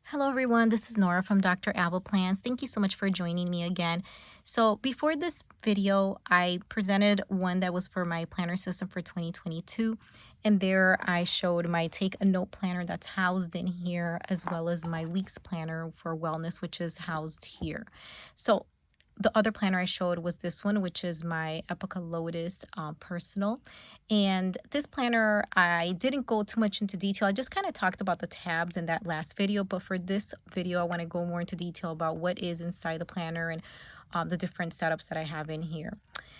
Hello everyone, this is Nora from Dr. Apple Plans. Thank you so much for joining me again. So before this video, I presented one that was for my planner system for 2022. And there I showed my Take a Note planner that's housed in here, as well as my week's planner for wellness, which is housed here. So the other planner I showed was this one, which is my Epica Lotus Personal. And this planner, I didn't go too much into detail. I just kind of talked about the tabs in that last video. But for this video, I want to go more into detail about what is inside the planner and the different setups that I have in here.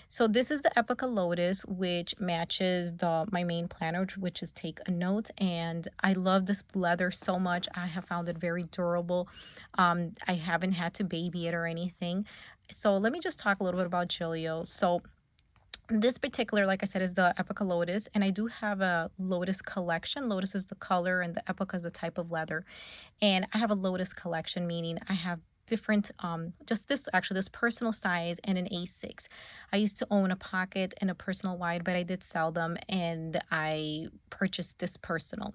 So this is the Epica Lotus, which matches my main planner, which is Take a Note. And I love this leather so much. I have found it very durable. I haven't had to baby it or anything. So let me just talk a little bit about Gillio. So this particular, like I said, is the Epica Lotus, and I do have a Lotus collection. Lotus is the color and the Epica is the type of leather. And I have a Lotus collection, meaning I have different just this personal size and an A6. I used to own a pocket and a personal wide, but I did sell them and I purchased this personal.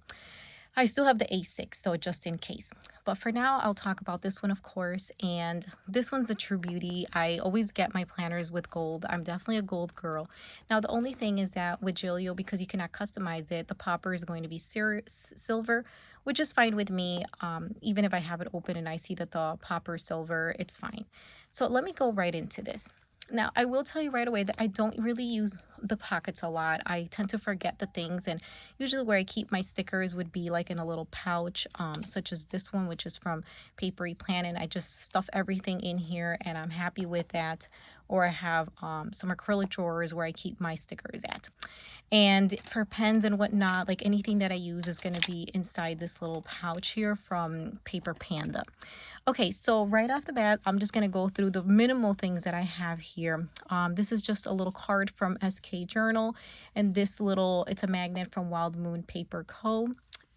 I still have the A6, so just in case. But for now, I'll talk about this one, of course. And this one's a true beauty. I always get my planners with gold. I'm definitely a gold girl. Now, the only thing is that with Gillio, because you cannot customize it, the popper is going to be silver, which is fine with me. Even if I have it open and I see that the popper is silver, it's fine. So let me go right into this. Now, I will tell you right away that I don't really use the pockets a lot. I tend to forget the things, and usually where I keep my stickers would be like in a little pouch, such as this one, which is from Papery Planet. I just stuff everything in here, and I'm happy with that. Or I have some acrylic drawers where I keep my stickers at. And for pens and whatnot, like anything that I use is going to be inside this little pouch here from Paper Panda. Okay, so right off the bat, I'm just going to go through the minimal things that I have here. This is just a little card from SK Journal, and this little, it's a magnet from Wild Moon Paper Co.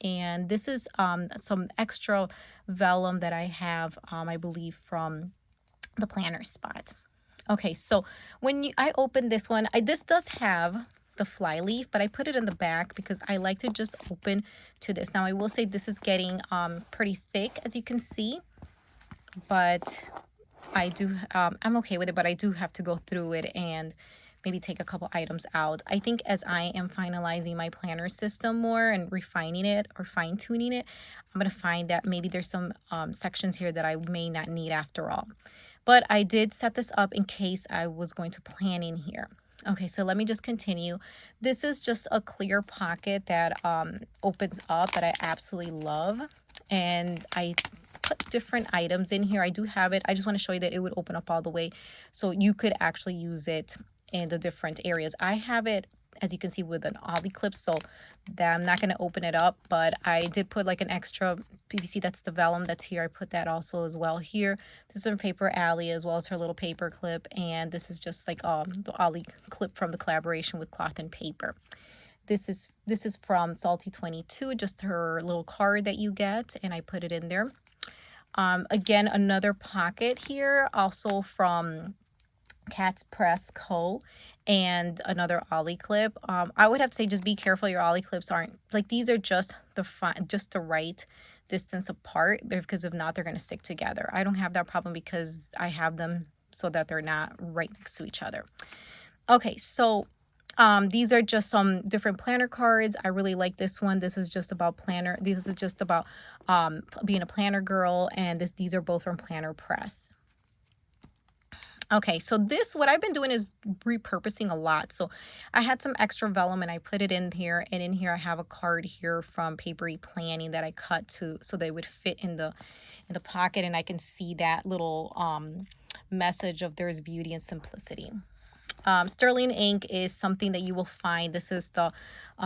And this is some extra vellum that I have, I believe, from the planner spot. Okay, so I open this one, this does have the fly leaf, but I put it in the back because I like to just open to this. Now, I will say this is getting pretty thick, as you can see, but I'm okay with it, but I do have to go through it and maybe take a couple items out. I think as I am finalizing my planner system more and refining it or fine tuning it, I'm going to find that maybe there's some sections here that I may not need after all. But I did set this up in case I was going to plan in here. Okay, so let me just continue. This is just a clear pocket that opens up that I absolutely love. And I put different items in here. I do have it. I just want to show you that it would open up all the way. So you could actually use it in the different areas. I have it, as you can see, with an ollie clip, so that I'm not going to open it up, but I did put like an extra PVC. That's the vellum that's here. I put that also as well here. This is from Paper Alley, as well as her little paper clip, and this is just like the ollie clip from the collaboration with Cloth and Paper. This is from Salty 22, just her little card that you get, and I put it in there. Again, another pocket here, also from Cat's Press Co. and another ollie clip. I would have to say just be careful your ollie clips aren't, like, these are just the right distance apart, because if not, they're going to stick together. I don't have that problem because I have them so that they're not right next to each other. Okay, so these are just some different planner cards. I really like this one. This is just about planner. This is just about being a planner girl, and these are both from Planner Press. Okay, so what I've been doing is repurposing a lot. So I had some extra vellum and I put it in here, and in here I have a card here from Papery Planning that I cut so they would fit in the pocket, and I can see that little message of there's beauty and simplicity. Sterling ink is something that you will find. This is the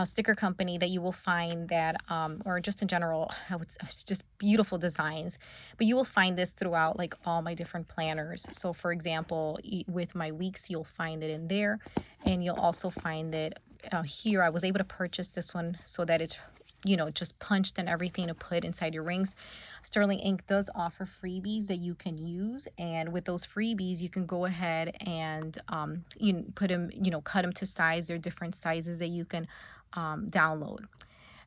sticker company that you will find that, or just in general, it's just beautiful designs. But you will find this throughout like all my different planners. So for example, with my weeks, you'll find it in there. And you'll also find it here. I was able to purchase this one so that it's just punched and everything to put inside your rings. Sterling Ink does offer freebies that you can use, and with those freebies you can go ahead and you put them, cut them to size. There are different sizes that you can download.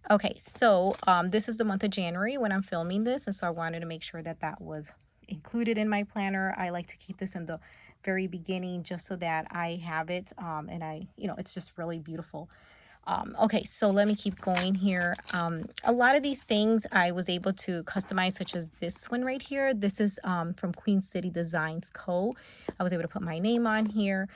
Okay, so this is the month of January when I'm filming this, and so I wanted to make sure that that was included in my planner. I like to keep this in the very beginning just so that I have it, and it's just really beautiful. Okay, so let me keep going here. A lot of these things I was able to customize, such as this one right here. This is from Queen City Designs Co. I was able to put my name on here.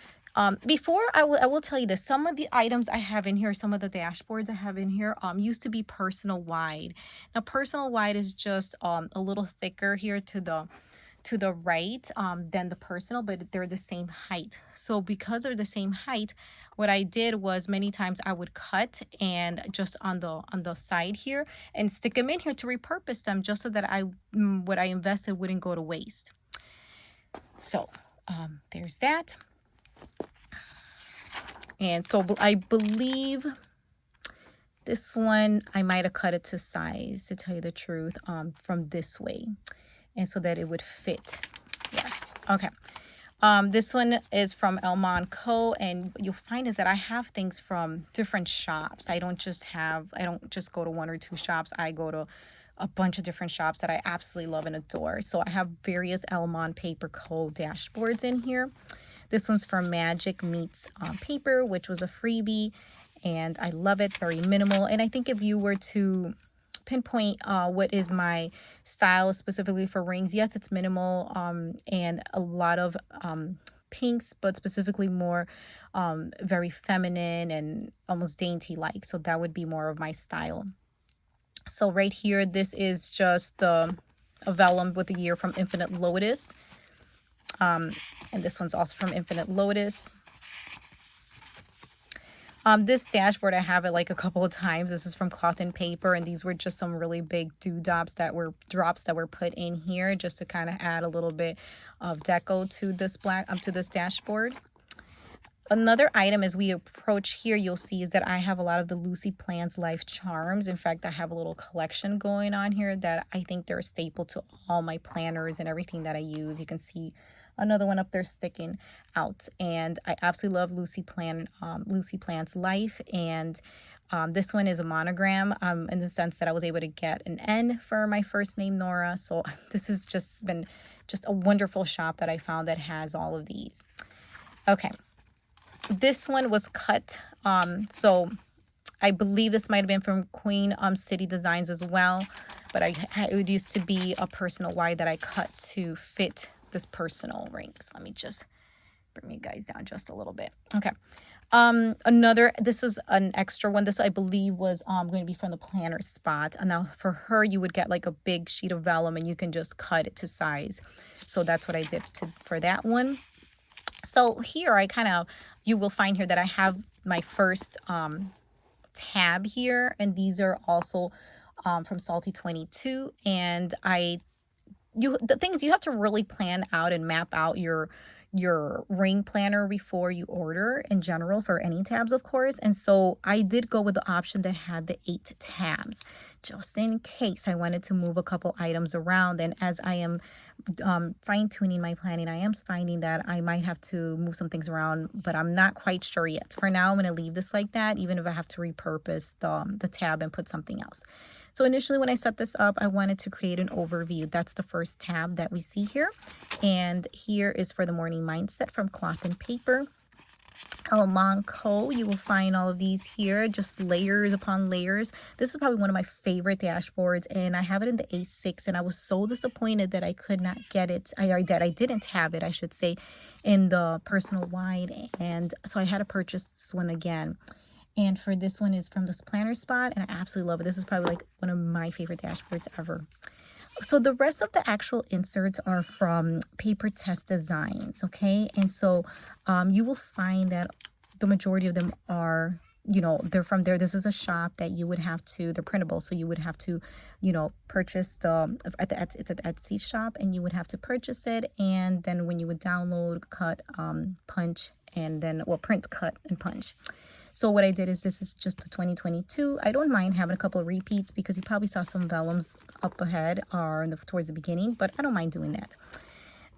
Before I will tell you this, some of the items I have in here, some of the dashboards I have in here, used to be personal wide. Now, personal wide is just a little thicker here to the right than the personal, but they're the same height. So because they're the same height, what I did was many times I would cut and just on the side here and stick them in here to repurpose them just so that what I invested wouldn't go to waste. So there's that. And so I believe this one, I might have cut it to size, to tell you the truth, from this way. And so that it would fit. Yes. Okay. This one is from Elmon Co. And you'll find is that I have things from different shops. I don't just go to one or two shops. I go to a bunch of different shops that I absolutely love and adore. So I have various Elmon Paper Co. dashboards in here. This one's from Magic Meets Paper, which was a freebie, and I love it. It's very minimal. And I think if you were to pinpoint what is my style specifically for rings, yes, it's minimal and a lot of pinks, but specifically more very feminine and almost dainty like. So that would be more of my style. So right here, this is just a vellum with a year from Infinite Lotus. And this one's also from Infinite Lotus. This dashboard, I have it like a couple of times. This is from Cloth and Paper, and these were just some really big drops that were put in here just to kind of add a little bit of deco to this dashboard. Another item as we approach here, you'll see is that I have a lot of the Lucy Plans Life charms. In fact, I have a little collection going on here that I think they're a staple to all my planners and everything that I use. You can see another one up there sticking out, and I absolutely love Lucy Plans Life. And this one is a monogram in the sense that I was able to get an N for my first name, Nora. So this has just been a wonderful shop that I found that has all of these. Okay. This one was cut, so I believe this might have been from Queen City Designs as well, but it used to be a personal wide that I cut to fit this personal rings. Let me just bring you guys down just a little bit. Okay. This is an extra one. This I believe was going to be from the planner spot. And now for her, you would get like a big sheet of vellum and you can just cut it to size. So that's what I did for that one. So here you will find here that I have my first tab here, and these are also from Salty 22. And the things you have to really plan out and map out your ring planner before you order in general for any tabs, of course. And so I did go with the option that had the 8 tabs just in case I wanted to move a couple items around. And as I am fine-tuning my planning, I am finding that I might have to move some things around, but I'm not quite sure yet. For now, I'm going to leave this like that, even if I have to repurpose the tab and put something else. So initially when I set this up, I wanted to create an overview. That's the first tab that we see here. And here is for the morning mindset from Cloth and Paper. Elmon Co. You will find all of these here, just layers upon layers. This is probably one of my favorite dashboards, and I have it in the A6, and I was so disappointed that I could not get it, that I didn't have it, I should say, in the personal wide, and so I had to purchase this one again. And for this one is from this planner spot, and I absolutely love it. This is probably like one of my favorite dashboards ever. So the rest of the actual inserts are from Paper Test Designs, okay? And so you will find that the majority of them are, they're from there. This is a shop that you would have to, they're printable, so you would have to, purchase it's an Etsy shop, and you would have to purchase it, and then when you would download, cut, punch, and then, print, cut, and punch. So what I did is this is just a 2022. I don't mind having a couple of repeats because you probably saw some vellums up ahead or towards the beginning, but I don't mind doing that.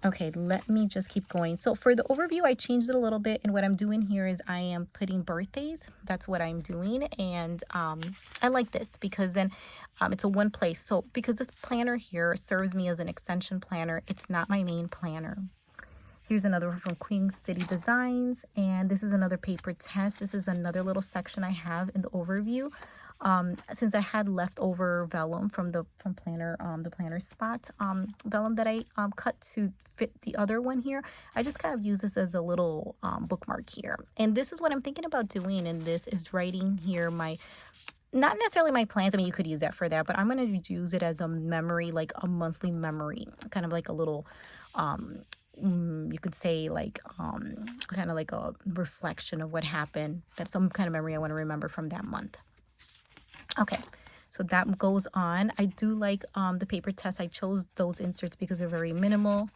Okay, let me just keep going. So for the overview, I changed it a little bit. And what I'm doing here is I am putting birthdays. That's what I'm doing. And I like this because then it's a one place. So because this planner here serves me as an extension planner, it's not my main planner. Here's another one from Queen City Designs, and this is another paper test. This is another little section I have in the overview. Since I had leftover vellum from the planner spot vellum that I cut to fit the other one here, I just kind of use this as a little bookmark here. And this is what I'm thinking about doing, and this is writing here my, not necessarily my plans. I mean, you could use that for that, but I'm going to use it as a memory, like a monthly memory, kind of like a little you could say like kind of like a reflection of what happened. That's some kind of memory I want to remember from that month. Okay, so that goes on. I do like the paper test. I chose those inserts because they're very minimal,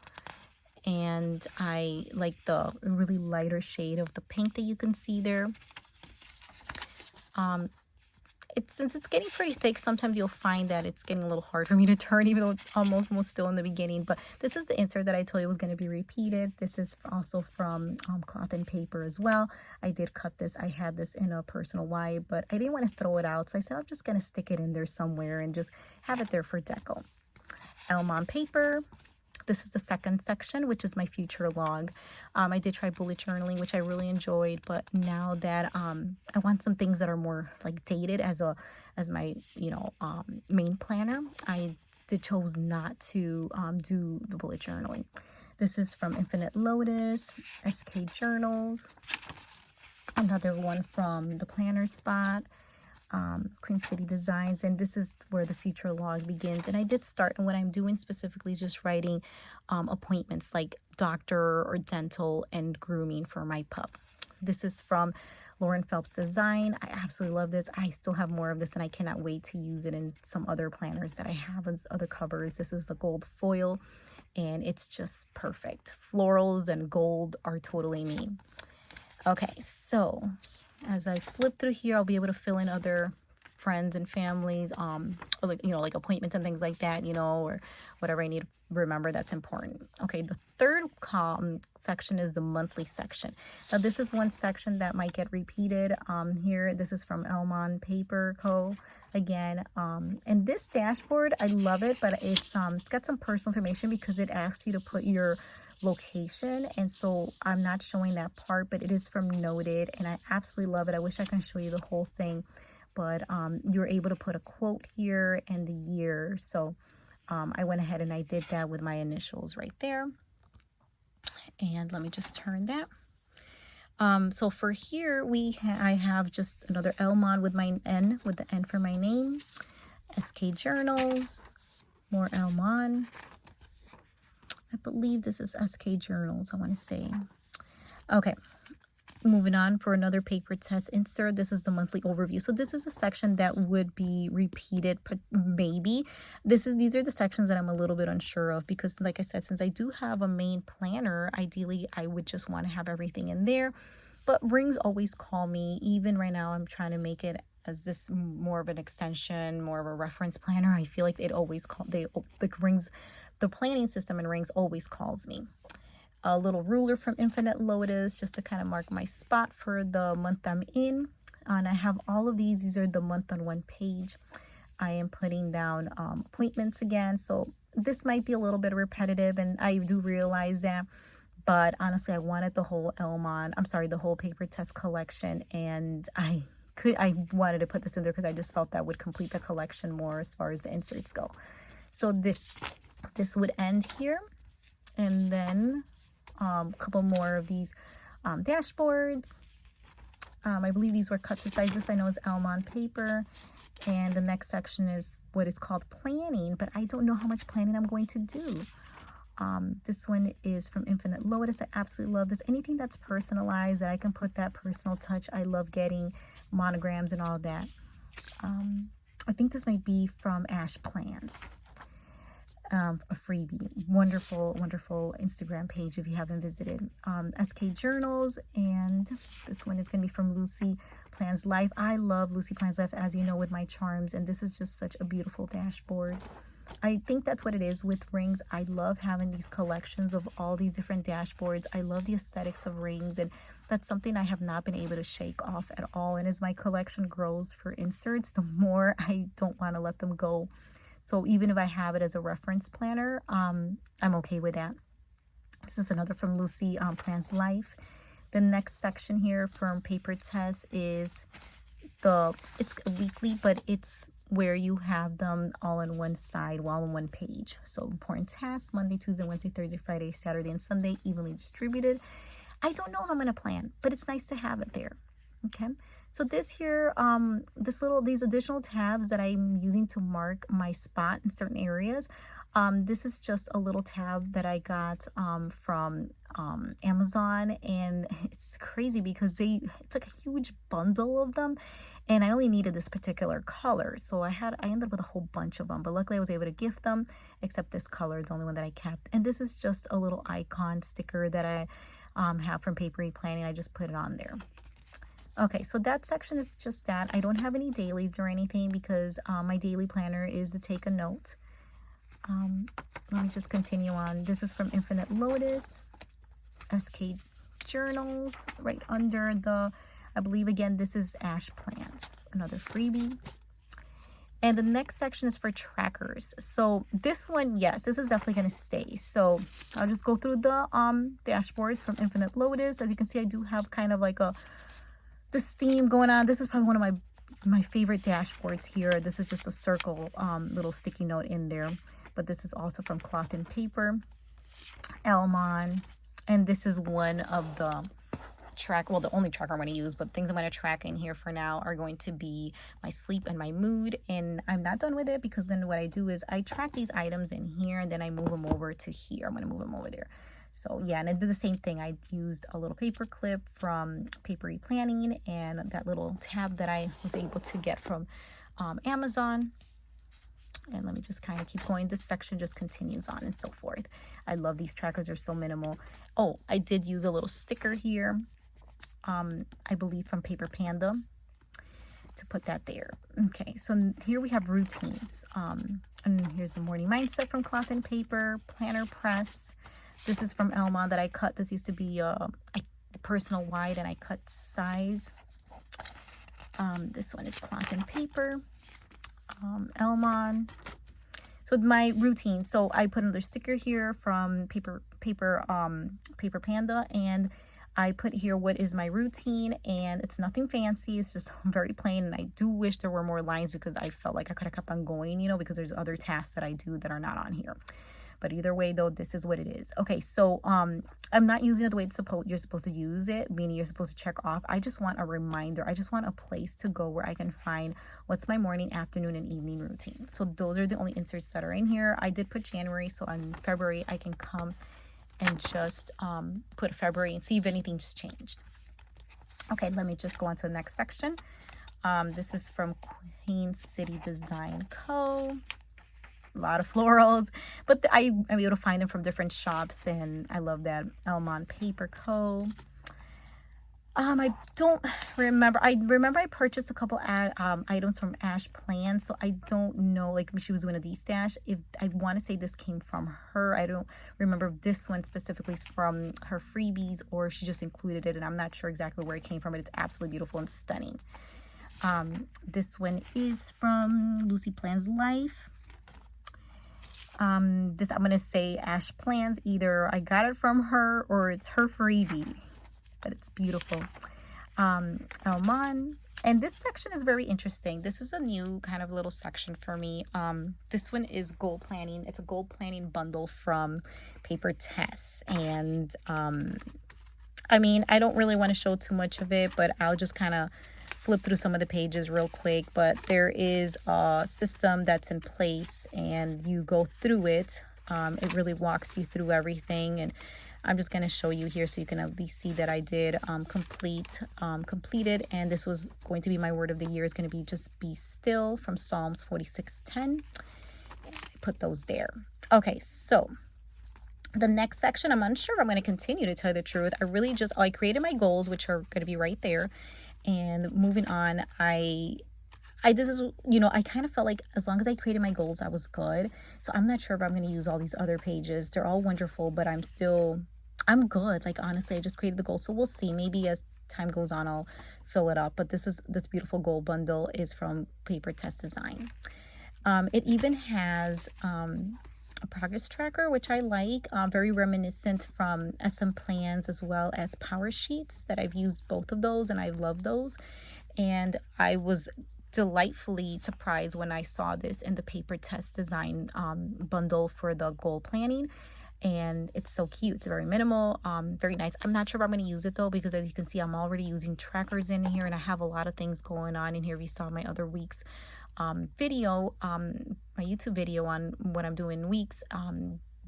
and I like the really lighter shade of the pink that you can see there. Since it's getting pretty thick, sometimes you'll find that it's getting a little hard for me to turn, even though it's almost still in the beginning. But this is the insert that I told you was going to be repeated. This is also from Cloth and Paper as well. I did cut this. I had this in a personal wide, but I didn't want to throw it out. So I said I'm just going to stick it in there somewhere and just have it there for deco. Elm on paper. This is the second section, which is my future log. I did try bullet journaling, which I really enjoyed, but now that I want some things that are more like dated as my main planner, I chose not to do the bullet journaling. This is from Infinite Lotus, SK Journals. Another one from the planner spot. Queen City Designs, and this is where the future log begins. And I did start, and what I'm doing specifically is just writing appointments like doctor or dental and grooming for my pup. This is from Lauren Phelps Design. I absolutely love this. I still have more of this, and I cannot wait to use it in some other planners that I have as other covers. This is the gold foil, and it's just perfect. Florals and gold are totally me. Okay, so as I flip through here, I'll be able to fill in other friends and families, or like appointments and things like that, or whatever I need to remember that's important. Okay, the third section is the monthly section. Now, this is one section that might get repeated here. This is from Elm on Paper Co. again. And this dashboard, I love it, but it's got some personal information because it asks you to put your location, and so I'm not showing that part, but it is from Noted, and I absolutely love it. I wish I can show you the whole thing, but you're able to put a quote here and the year. So I went ahead and I did that with my initials right there. And let me just turn that. So for here I have just another Elmon with my N, with the N for my name. SK Journals, more Elmon. I believe this is SK Journals, I want to say. Okay, moving on for another paper test insert. This is the monthly overview. So this is a section that would be repeated, maybe. These are the sections that I'm a little bit unsure of because, like I said, since I do have a main planner, ideally I would just want to have everything in there. But rings always call me. Even right now, I'm trying to make it as this more of an extension, more of a reference planner. I feel like it always rings, the planning system in rings always calls me. A little ruler from Infinite Lotus just to kind of mark my spot for the month I'm in. And I have all of these are the month on one page. I am putting down appointments again, so this might be a little bit repetitive, and I do realize that. But honestly, I wanted the whole the whole paper test collection, and I wanted to put this in there because I just felt that would complete the collection more as far as the inserts go. So this would end here, and then a couple more of these dashboards. I believe these were cut to size. This I know is Elm on Paper, and the next section is what is called planning, but I don't know how much planning I'm going to do. This one is from Infinite Lotus. I absolutely love this. Anything that's personalized, that I can put that personal touch. I love getting monograms and all of that. I think this might be from Ash Plans. A freebie. Wonderful, wonderful Instagram page if you haven't visited. SK Journals, and this one is going to be from Lucy Plans Life. I love Lucy Plans Life, as you know, with my charms, and this is just such a beautiful dashboard. I think that's what it is with rings. I love having these collections of all these different dashboards. I love the aesthetics of rings, and that's something I have not been able to shake off at all. And as my collection grows for inserts, the more I don't want to let them go. So even if I have it as a reference planner, I'm okay with that. This is another from Lucy Plans Life. The next section here from Paper Test is it's weekly, but it's where you have them all on one side, all on one page. So important tasks, Monday, Tuesday, Wednesday, Thursday, Friday, Saturday, and Sunday, evenly distributed. I don't know how I'm going to plan, but it's nice to have it there. Okay, so this here, these additional tabs that I'm using to mark my spot in certain areas. This is just a little tab that I got from Amazon, and it's crazy because it's like a huge bundle of them, and I only needed this particular color, so I ended up with a whole bunch of them, but luckily I was able to gift them, except this color is the only one that I kept. And this is just a little icon sticker that I have from Papery Planning. I just put it on there. Okay, so that section is just that. I don't have any dailies or anything because my daily planner is to take a note. Let me just continue on. This is from Infinite Lotus, SK Journals, right under I believe again, this is Ash Plants, another freebie. And the next section is for trackers. So this one, yes, this is definitely going to stay. So I'll just go through the dashboards from Infinite Lotus. As you can see, I do have kind of like this theme going on. This is probably one of my favorite dashboards here. This is just a circle little sticky note in there, but this is also from Cloth and Paper, Elmon, and this is one of the the only tracker I'm going to use, but things I'm going to track in here for now are going to be my sleep and my mood. And I'm not done with it because then what I do is I track these items in here and then I move them over to here. I'm going to move them over there. So yeah, and I did the same thing. I used a little paper clip from Papery Planning and that little tab that I was able to get from Amazon. And let me just kind of keep going. This section just continues on and so forth. I love these trackers. They're so minimal. Oh, I did use a little sticker here. I believe from Paper Panda to put that there. Okay, so here we have routines. And here's the morning mindset from Cloth and Paper, Planner Press. This is from Elmon that I cut. This used to be the personal wide and I cut size. This one is Cloth and Paper, Elmon. So with my routine, so I put another sticker here from Paper Panda, and I put here what is my routine, and it's nothing fancy. It's just very plain, and I do wish there were more lines because I felt like I could have kept on going, you know, because there's other tasks that I do that are not on here. But either way, though, this is what it is. Okay, so I'm not using it the way you're supposed to use it, meaning you're supposed to check off. I just want a reminder. I just want a place to go where I can find what's my morning, afternoon, and evening routine. So those are the only inserts that are in here. I did put January, so on February, I can come and just put February and see if anything's changed. Okay, let me just go on to the next section. This is from Queen City Design Co. A lot of florals, but I'm able to find them from different shops, and I love that. Elmon Paper Co. I don't remember. I remember I purchased a couple items from Ash Plan, so I don't know, like she was doing a D-stash. If I want to say this came from her, I don't remember if this one specifically is from her freebies or she just included it, and I'm not sure exactly where it came from, but it's absolutely beautiful and stunning. This one is from Lucy Plans Life. This I'm going to say Ash Plans. Either I got it from her or it's her freebie, but it's beautiful. Elmon. And this section is very interesting. This is a new kind of little section for me. This one is goal planning. It's a goal planning bundle from Paper Test. And I mean, I don't really want to show too much of it, but I'll just kind of flip through some of the pages real quick. But there is a system that's in place and you go through it. It really walks you through everything, and I'm just going to show you here so you can at least see that I did completed. And this was going to be my word of the year. Is going to be just be still from Psalms 46:10. I put those there. Okay, so the next section, I'm unsure if I'm going to continue, to tell you the truth. I created my goals, which are going to be right there. And moving on, I this is, you know, I kind of felt like as long as I created my goals, I was good. So I'm not sure if I'm going to use all these other pages. They're all wonderful, but I'm good. Like, honestly, I just created the goal. So we'll see. Maybe as time goes on, I'll fill it up. But this beautiful goal bundle is from Paper Test Design. It even has a progress tracker, which I like, very reminiscent from SM Plans as well as Power Sheets that I've used both of those and I love those. And I was delightfully surprised when I saw this in the Paper Test Design bundle for the goal planning. And it's so cute. It's very minimal, very nice. I'm not sure if I'm going to use it though, because as you can see, I'm already using trackers in here and I have a lot of things going on in here. We saw my other week's video, my YouTube video on what I'm doing weeks.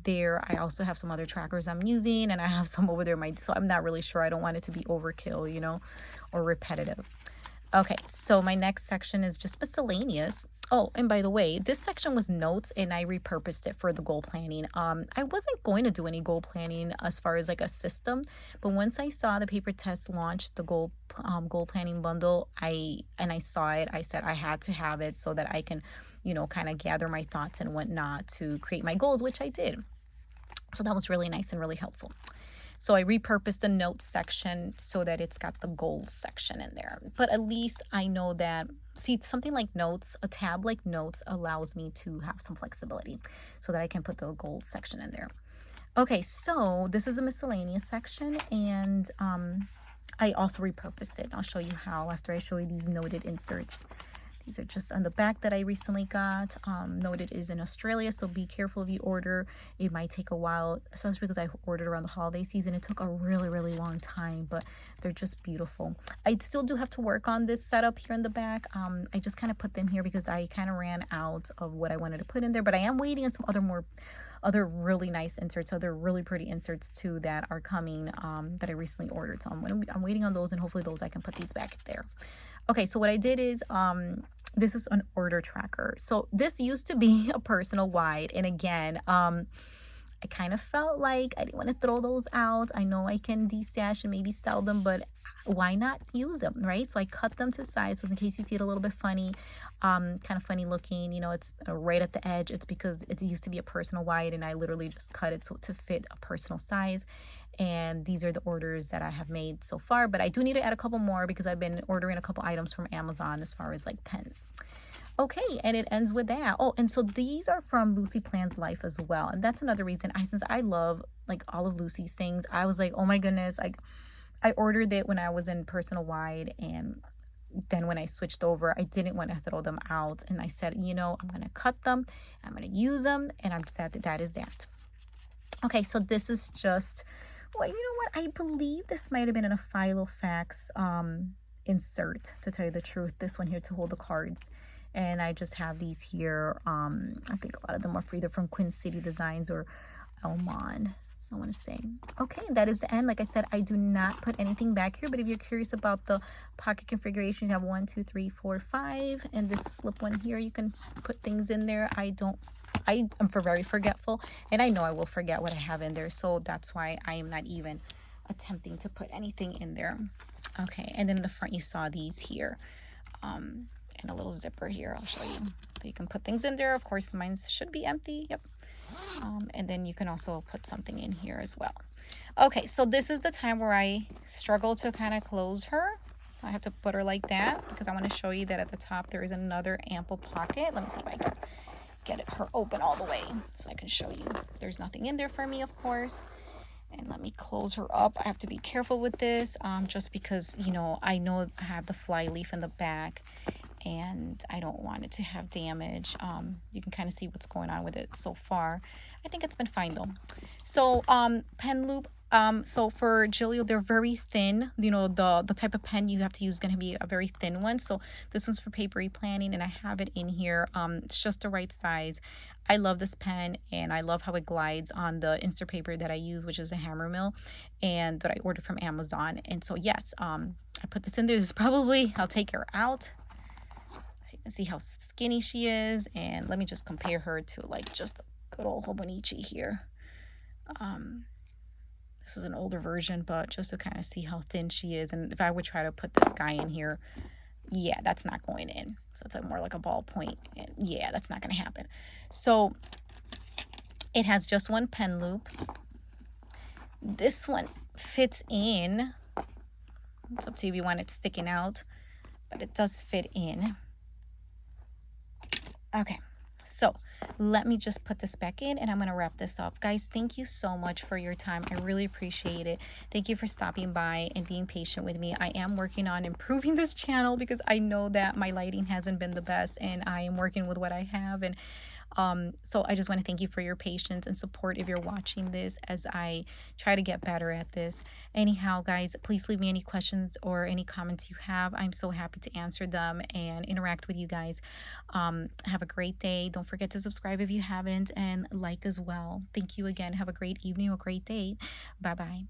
There I also have some other trackers I'm using, and I have some over there so I'm not really sure. I don't want it to be overkill, you know, or repetitive. Okay, so my next section is just miscellaneous. Oh, and by the way, this section was notes and I repurposed it for the goal planning. I wasn't going to do any goal planning as far as like a system, but once I saw the Paper Test launch the goal planning bundle, I saw it, I said I had to have it so that I can, you know, kind of gather my thoughts and whatnot to create my goals, which I did. So that was really nice and really helpful. So I repurposed the notes section so that it's got the goals section in there. But at least I know that, see, something like notes, a tab like notes allows me to have some flexibility so that I can put the goals section in there. Okay, so this is a miscellaneous section, and I also repurposed it. I'll show you how after I show you these noted inserts. These are just on the back that I recently got. Noted is in Australia, so be careful if you order. It might take a while, especially because I ordered around the holiday season. It took a really, really long time, but they're just beautiful. I still do have to work on this setup here in the back. I just kind of put them here because I kind of ran out of what I wanted to put in there, but I am waiting on some other really nice inserts, other really pretty inserts too that are coming that I recently ordered. So I'm waiting on those, and hopefully those I can put these back there. Okay, so what I did is this is an order tracker. So this used to be a personal wide, and again, I kind of felt like I didn't want to throw those out. I know I can destash and maybe sell them, but why not use them, right? So I cut them to size, so in case you see it a little bit funny, kind of funny looking, you know, it's right at the edge. It's because it used to be a personal wide, and I literally just cut it so to fit a personal size. And these are the orders that I have made so far, but I do need to add a couple more because I've been ordering a couple items from Amazon as far as like pens. Okay, and it ends with that. Oh, and so these are from Lucy Plans Life as well. And that's another reason since I love like all of Lucy's things, I was like, oh my goodness, I ordered it when I was in personal wide, and then when I switched over, I didn't want to throw them out. And I said, you know, I'm going to cut them, I'm going to use them, and I'm just that is that. Okay, so this is just, well, you know what? I believe this might have been in a Filofax insert, to tell you the truth. This one here to hold the cards. And I just have these here. I think a lot of them are either from Queen City Designs or Elmon, I want to say. Okay, that is the end. Like I said, I do not put anything back here, but if you're curious about the pocket configuration, you have 1, 2, 3, 4, 5, and this slip one here, you can put things in there. I am very forgetful, and I know I will forget what I have in there, so that's why I am not even attempting to put anything in there. Okay, and then in the front you saw these here, and a little zipper here. I'll show you. So you can put things in there. Of course, mine should be empty. Yep. And then you can also put something in here as well. Okay, so this is the time where I struggle to kind of close her. I have to put her like that because I want to show you that at the top there is another ample pocket. Let me see if I can get her open all the way so I can show you. There's nothing in there for me, of course. And let me close her up. I have to be careful with this just because, you know, I know I have the fly leaf in the back and I don't want it to have damage. You can kind of see what's going on with it so far. I think it's been fine though. So pen loop. So for Gillio, they're very thin. You know, the type of pen you have to use is going to be a very thin one. So this one's for papery planning, and I have it in here. It's just the right size. I love this pen, and I love how it glides on the insert paper that I use, which is a Hammer Mill, and that I ordered from Amazon. And so yes, I put this in there. This is probably, I'll take her out so you can see how skinny she is, and let me just compare her to like just a good old Hobonichi here. This is an older version, but just to kind of see how thin she is. And if I would try to put this guy in here, Yeah, that's not going in. So it's more like a ballpoint. And yeah, that's not going to happen. So it has just one pen loop. This one fits in. It's up to you if you want it sticking out, but it does fit in. Okay, so let me just put this back in and I'm going to wrap this up. Guys, thank you so much for your time. I really appreciate it. Thank you for stopping by and being patient with me. I am working on improving this channel because I know that my lighting hasn't been the best and I am working with what I have. And so I just want to thank you for your patience and support if you're watching this as I try to get better at this. Anyhow, guys, please leave me any questions or any comments you have. I'm so happy to answer them and interact with you guys. Have a great day. Don't forget to subscribe if you haven't and like as well. Thank you again. Have a great evening or great day. Bye bye.